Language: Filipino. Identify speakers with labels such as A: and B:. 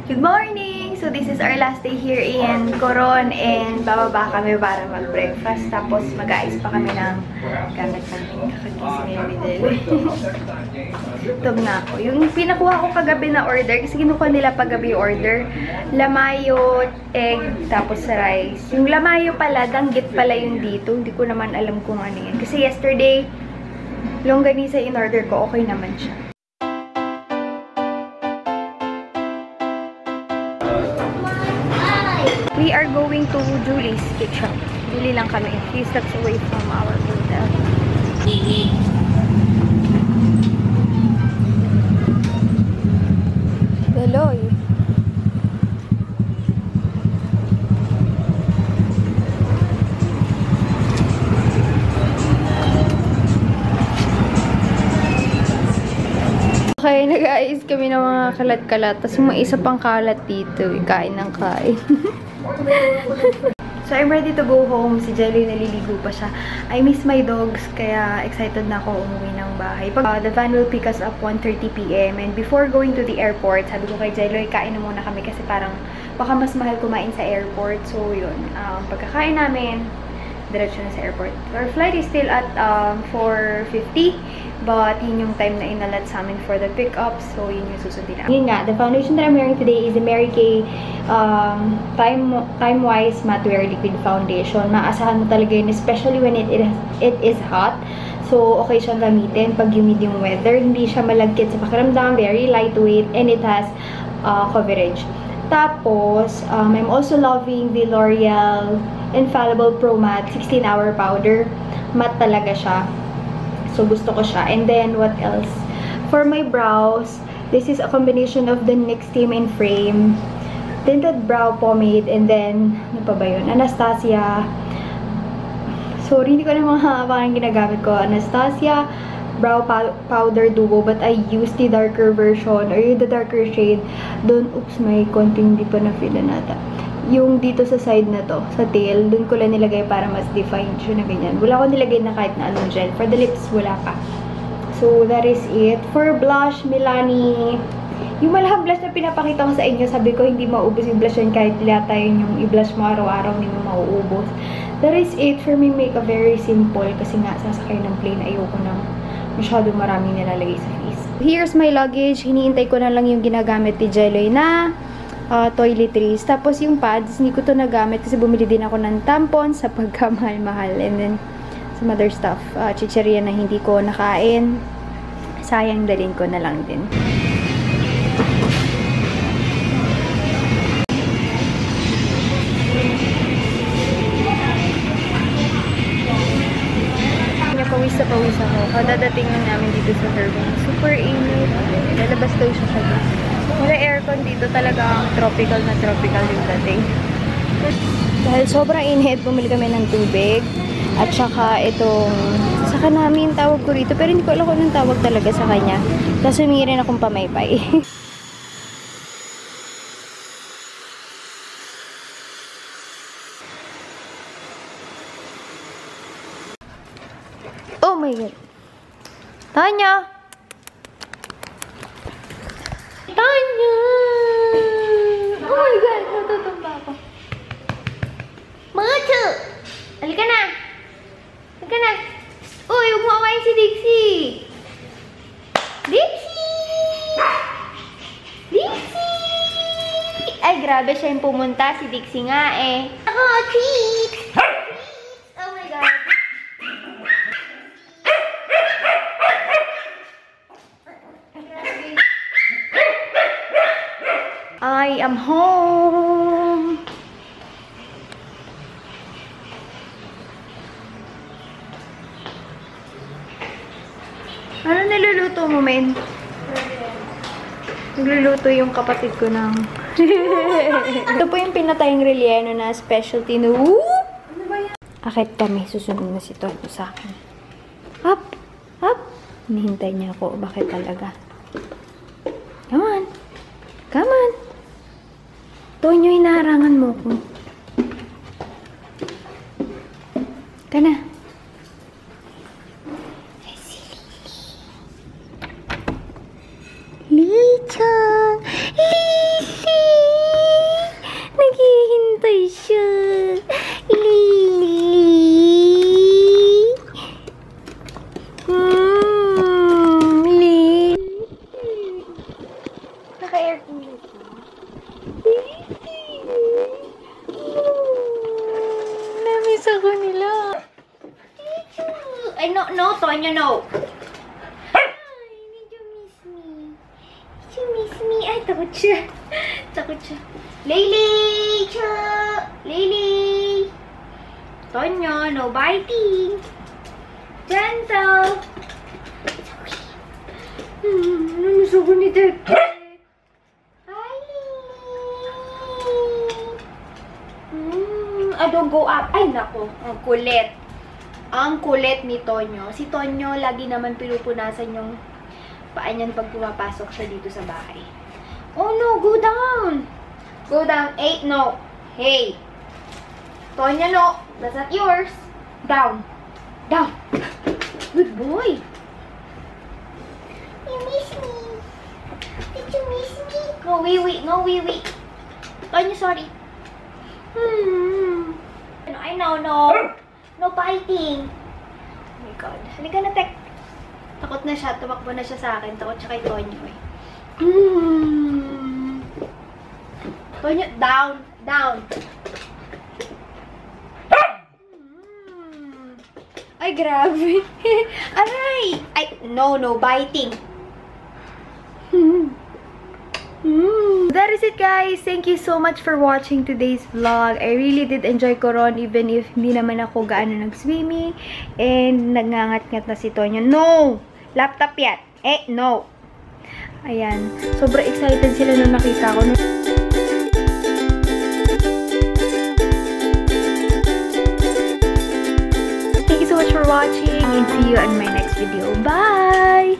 A: Good morning! So this is our last day here in Coron and bababa kami para mag-breakfast. Tapos mag-aayos pa kami ng gamit namin. Kakagising ni Midel. Tog na ako. Yung pinakuha ko kagabi na order, kasi kinukuha nila paggabi order. Lamayo, egg, tapos rice. Yung lamayo pala, danggit pala yung dito. Hindi ko naman alam kung ano yan. Kasi yesterday, longganisa in order ko, okay naman siya. We are going to Julie's Cake Shop. Bili lang kami. A few steps away from our hotel. Daloy. Okay, nag-aayos kami ng mga kalat-kalat. Tapos may isa pang kalat dito. Kain ng kain. So, I'm ready to go home. Si Jelly naliligo pa siya. I miss my dogs, kaya excited na ako umuwi ng bahay. The van will pick us up 1:30 PM. And before going to the airport, sabi ko kay Jelly, kain na muna kami kasi parang baka mas mahal kumain sa airport. So, yun. Pagkakain namin, diretso na sa airport. Our flight is still at 4:50. But, yun yung time na inalat sa amin for the pickup. So, yun yung susundin namin. Yun nga, the foundation that I'm wearing today is the Mary Kay Time-Wise Matte Wear Liquid Foundation. Maasahan mo talaga yun, especially when it is hot. So, okay siyang gamitin pag humid yung weather. Hindi siya malagkit sa pakiramdam, very lightweight, and it has coverage. Tapos, I'm also loving the L'Oreal Infallible Pro Matte 16-Hour Powder. Matte talaga siya. So, gusto ko siya. And then, what else? For my brows, this is a combination of the NYX Team and Frame Tinted Brow Pomade, and then, ano pa ba yun? Anastasia. Sorry, hindi ko na mga parang ginagamit ko. Anastasia Brow Powder Duo, but I use the darker version, or the darker shade. Doon, oops, may konting hindi pa na-feel na nata. Yung dito sa side na to, sa tail, dun ko lang nilagay para mas defined siya na ganyan. Wala ko nilagay na kahit na anong gel. For the lips, wala pa. So, that is it. For blush, Milani. Yung malahang blush na pinapakita ko sa inyo, sabi ko, hindi maubos yung blush yun kahit lata yun yung i-blush mo araw-araw, hindi mo mauubos. That is it. For me, make a very simple. Kasi nga, sasakay ng plane, ayoko na masyadong maraming nilalagay sa face. Here's my luggage. Hiniintay ko na lang yung ginagamit ni Jelly na toiletries. Tapos yung pads, hindi ko to nagamit kasi bumili din ako ng tampon sa pagkamahal-mahal. And then, some other stuff. Chicheria na hindi ko nakain. Sayang, dalhin ko na lang din. Pawis na pawis ako. Kadadating lang namin dito sa Fairbanks. Super init. Lalabas daw siya sa gas. Wala aircon dito, talagang tropical na tropical yung dating. Dahil sobrang init, bumili kami ng tubig. At saka itong saka namin tawag ko rito. Pero hindi ko alam kung anong tawag talaga sa kanya. Tapos humingi rin akong pamaypay. Oh my God. Tanya! Tanya! Oh my God! Natutumba ako. Mga chu! Halika na! Halika na! Uy, huwag mo akayin si Dixie! Dixie! Dixie! Ay, grabe siya yung pumunta. Si Dixie nga eh. Ako, treat! Oh my God! I am home. Ano niluluto mo, men? Nagluluto yung kapatid ko ng... Ito po yung pinatayang relleno na specialty no. Ano ba yan? Akit kami. Susunod na si Tonyo sa akin. Up! Up! Hinihintay niya ako. Bakit talaga? Come on! Come on! Tonyo, inaharangan mo ko. Ka na. Lichang! Lisi! Namiss ako nila. Ay, no, Tonya, no. Ay, did you miss me? Did you miss me? Ay, takot siya. Takot siya. Laylee! Laylee! Tonya, no biting. Gentle. Namiss ako ni Tete. Hi, Laylee. Don't go up. Ay, nako. Ang kulit. Ang kulit ni Tonyo. Si Tonyo, lagi naman pinupunasan yung paa niyan pag pumapasok siya dito sa bahay. Oh no, go down! Go down. Hey, no. Hey. Tonyo, no. That's not yours. Down. Down. Good boy. You miss me. Did you miss me? No, wee. No, wee. Tonyo, sorry. I know, no. No biting. Oh my God. Halika na, Tek. Takot na siya. Tumakbo na siya sa akin. Takot siya kay Tonyo eh. Tonyo, down. Down. Ay, grabe. Aray! Ay, no, biting. That is it, guys. Thank you so much for watching today's vlog. I really did enjoy Coron even if hindi naman ako gaano nag-swimming. And nagngangat-ngat na si Tonyo. No! Laptop yan. No. Ayan. Sobrang excited sila nung nakita ko. Thank you so much for watching and see you on my next video. Bye!